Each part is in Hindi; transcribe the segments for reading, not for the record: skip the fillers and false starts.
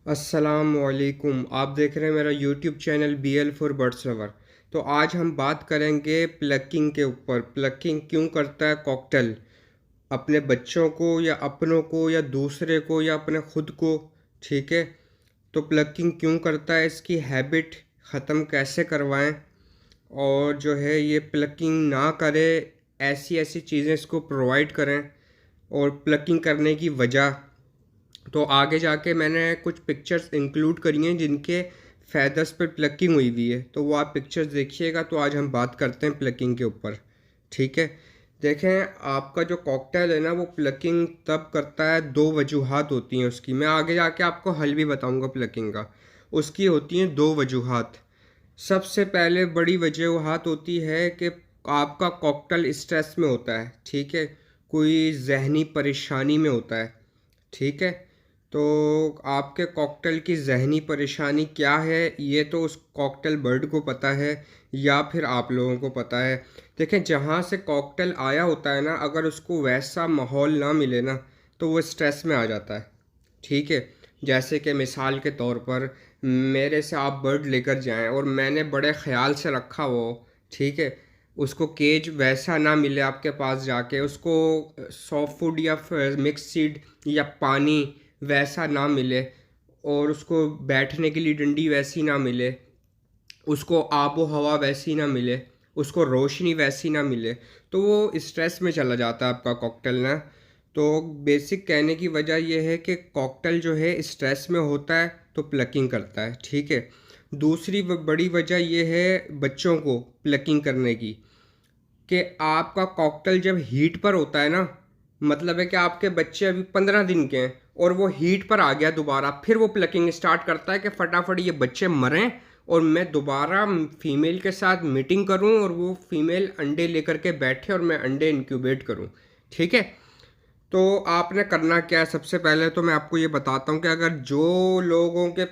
अस्सलामुअलैकुम। आप देख रहे हैं मेरा YouTube channel BL for birds lover. तो आज हम बात करेंगे प्लकिंग के ऊपर। प्लकिंग क्यों करता है कॉकटेल, अपने बच्चों को या अपनों को या दूसरे को या अपने खुद को। ठीक है, तो प्लकिंग क्यों करता है, इसकी हैबिट ख़त्म कैसे करवाएं, और जो है ये प्लकिंग ना करे ऐसी ऐसी चीज़ें इसको प्रोवाइड करें, और प्लकिंग करने की वजह। तो आगे जाके मैंने कुछ पिक्चर्स इंक्लूड करी हैं जिनके फैदर्स पर प्लकिंग हुई हुई है, तो वो आप पिक्चर्स देखिएगा। तो आज हम बात करते हैं प्लकिंग के ऊपर। ठीक है, देखें, आपका जो कॉकटेल है ना वो प्लकिंग तब करता है, दो वजूहात होती हैं उसकी। मैं आगे जाके आपको हल भी बताऊंगा प्लकिंग का। उसकी होती हैं दो वजूहात। सबसे पहले बड़ी वजूहात होती है कि आपका कॉकटेल स्ट्रेस में होता है। ठीक है, कोई जहनी परेशानी में होता है। ठीक है, तो आपके कॉकटेल की जहनी परेशानी क्या है ये तो उस कॉकटेल बर्ड को पता है या फिर आप लोगों को पता है। देखें, जहाँ से कॉकटेल आया होता है ना, अगर उसको वैसा माहौल ना मिले ना तो वो स्ट्रेस में आ जाता है। ठीक है, जैसे कि मिसाल के तौर पर मेरे से आप बर्ड लेकर जाएं और मैंने बड़े ख्याल से रखा वो। ठीक है, उसको केज वैसा ना मिले आपके पास जाके, उसको सॉफ्ट फूड या मिक्स सीड या पानी वैसा ना मिले, और उसको बैठने के लिए डंडी वैसी ना मिले, उसको आबो हवा वैसी ना मिले, उसको रोशनी वैसी ना मिले, तो वो स्ट्रेस में चला जाता है आपका कॉकटेल ना। तो बेसिक कहने की वजह यह है कि कॉकटेल जो है स्ट्रेस में होता है तो प्लकिंग करता है। ठीक है, दूसरी बड़ी वजह यह है बच्चों को प्लकिंग करने की, कि आपका कॉकटेल जब हीट पर होता है ना, मतलब है कि आपके बच्चे अभी 15 दिन के हैं और वो हीट पर आ गया दोबारा, फिर वो प्लकिंग स्टार्ट करता है कि फटाफट ये बच्चे मरें और मैं दोबारा फीमेल के साथ मीटिंग करूं और वो फीमेल अंडे लेकर के बैठे और मैं अंडे इंक्यूबेट करूं। ठीक है, तो आपने करना क्या है, सबसे पहले तो मैं आपको ये बताता हूँ कि अगर जो लोगों के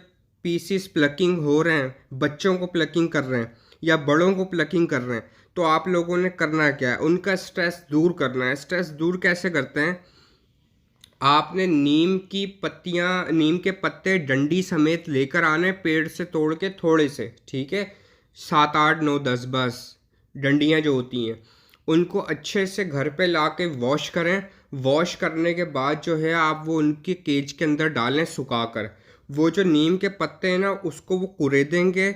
पीसीस प्लकिंग हो रहे हैं, बच्चों को प्लकिंग कर रहे हैं या बड़ों को प्लकिंग कर रहे हैं, तो आप लोगों ने करना क्या है, उनका स्ट्रेस दूर करना है। स्ट्रेस दूर कैसे करते हैं, आपने नीम की पत्तियां, नीम के पत्ते डंडी समेत लेकर आने, पेड़ से तोड़ के थोड़े से। ठीक है, 7 8 9 10 बस डंडियां जो होती हैं उनको अच्छे से घर पे ला के वॉश करें। वॉश करने के बाद जो है आप वो उनकी केज के अंदर डालें सुखाकर। वो जो नीम के पत्ते हैं ना उसको वो कुरेदेंगे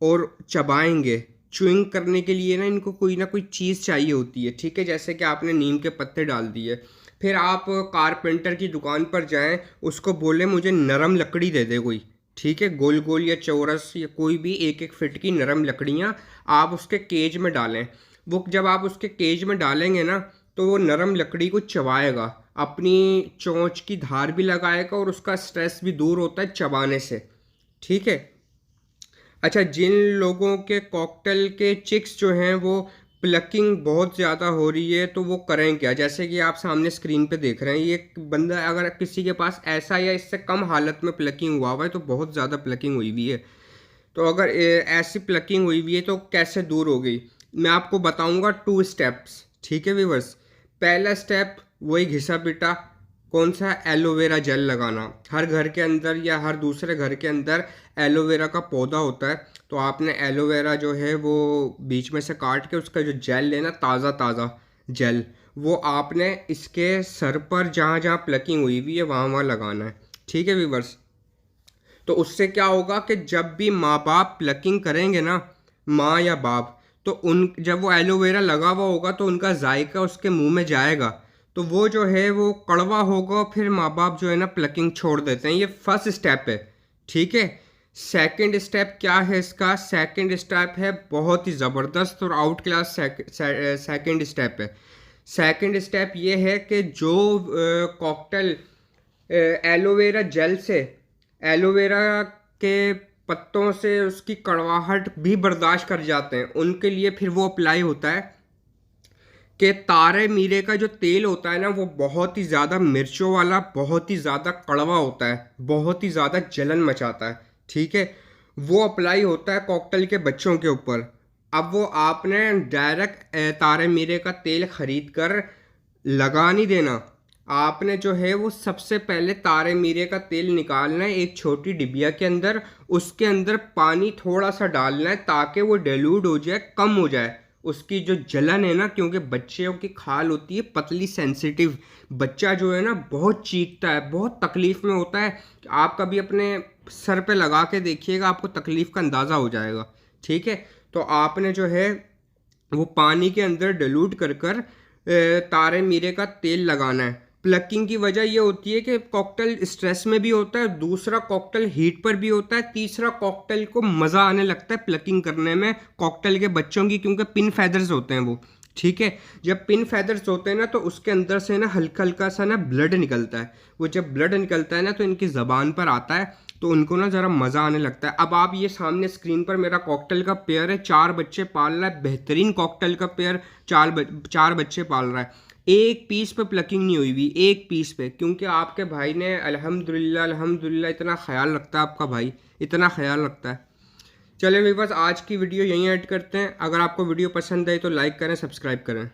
और चबाएंगे। च्युइंग करने के लिए ना कोई चीज़ चाहिए होती है। ठीक है, जैसे कि आपने नीम के पत्ते डाल दिए, फिर आप कारपेंटर की दुकान पर जाएं, उसको बोले मुझे नरम लकड़ी दे दे कोई। ठीक है, गोल गोल या चौरस या कोई भी 1 1 फीट की नरम लकड़ियाँ आप उसके केज में डालें। वो जब आप उसके केज में डालेंगे ना तो वो नरम लकड़ी को चबाएगा, अपनी चोंच की धार भी लगाएगा और उसका स्ट्रेस भी दूर होता है चबाने से। ठीक है, अच्छा, जिन लोगों के कॉकटेल के चिक्स जो हैं वो प्लकिंग बहुत ज़्यादा हो रही है तो वो करें क्या, जैसे कि आप सामने स्क्रीन पे देख रहे हैं, ये बंदा अगर किसी के पास ऐसा या इससे कम हालत में प्लकिंग हुआ हुआ है तो बहुत ज़्यादा प्लकिंग हुई हुई है। तो अगर ऐसी प्लकिंग हुई हुई है तो कैसे दूर हो गई, मैं आपको बताऊंगा 2 स्टेप्स। ठीक है व्यूवर्स, पहला स्टेप वही घिसा पिटा, कौन सा, एलोवेरा जेल लगाना। हर घर के अंदर या हर दूसरे घर के अंदर एलोवेरा का पौधा होता है, तो आपने एलोवेरा जो है वो बीच में से काट के उसका जो जेल लेना, ताज़ा ताज़ा जेल, वो आपने इसके सर पर जहाँ जहाँ प्लकिंग हुई हुई है वहाँ वहाँ लगाना है। ठीक है व्यूवर्स, तो उससे क्या होगा कि जब भी माँ बाप प्लकिंग करेंगे ना, माँ या बाप, तो उन जब वो एलोवेरा लगा हुआ होगा तो उनका जायका उसके मुंह में जाएगा, तो वो जो है वो कड़वा होगा, फिर माँ बाप जो है ना प्लकिंग छोड़ देते हैं। ये फर्स्ट स्टेप है। ठीक है, सेकंड स्टेप क्या है इसका, सेकंड स्टेप है बहुत ही ज़बरदस्त और आउट क्लास सेकंड स्टेप है। सेकंड स्टेप ये है कि जो कॉकटेल एलोवेरा जेल से, एलोवेरा के पत्तों से उसकी कड़वाहट भी बर्दाश्त कर जाते हैं, उनके लिए फिर वो अप्लाई होता है कि तारे मीरे का जो तेल होता है ना वो बहुत ही ज़्यादा मिर्चों वाला, बहुत ही ज़्यादा कड़वा होता है, बहुत ही ज़्यादा जलन मचाता है। ठीक है, वो अप्लाई होता है कॉकटेल के बच्चों के ऊपर। अब वो आपने डायरेक्ट तारे मीरे का तेल खरीद कर लगा नहीं देना, आपने जो है वो सबसे पहले तारे मीरे का तेल निकालना है एक छोटी डिबिया के अंदर। उसके अंदर पानी थोड़ा सा डालना है ताकि वो डाइल्यूट हो जाए, कम हो जाए उसकी जो जलन है ना, क्योंकि बच्चों की खाल होती है पतली, सेंसिटिव। बच्चा जो है ना बहुत चीखता है, बहुत तकलीफ में होता है। आप कभी अपने सर पे लगा के देखिएगा, आपको तकलीफ का अंदाज़ा हो जाएगा। ठीक है, तो आपने जो है वो पानी के अंदर डाइल्यूट कर कर तारे मीरे का तेल लगाना है। प्लकिंग की वजह ये होती है कि कॉकटेल स्ट्रेस में भी होता है, दूसरा कॉकटेल हीट पर भी होता है, तीसरा कॉकटेल को मज़ा आने लगता है प्लकिंग करने में कॉकटेल के बच्चों की, क्योंकि पिन फेदर्स होते हैं वो। ठीक है, जब पिन फेदर्स होते हैं ना तो उसके अंदर से ना हल्का हल्का सा ना ब्लड निकलता है। वो जब ब्लड निकलता है ना तो इनकी ज़बान पर आता है, तो उनको ना ज़रा मज़ा आने लगता है। अब आप ये सामने स्क्रीन पर मेरा कॉकटेल का पेयर है, 4 बच्चे पाल रहा है, बेहतरीन कॉकटेल का पेयर, 4 बच्चे पाल रहा है। एक पीस पे प्लकिंग नहीं हुई हुई, एक पीस पे, क्योंकि आपके भाई ने अल्हम्दुलिल्लाह अल्हम्दुलिल्लाह इतना ख्याल रखता है, आपका भाई इतना ख्याल रखता है। चलिए मेरे पास आज की वीडियो यहीं ऐड करते हैं। अगर आपको वीडियो पसंद आई तो लाइक करें, सब्सक्राइब करें।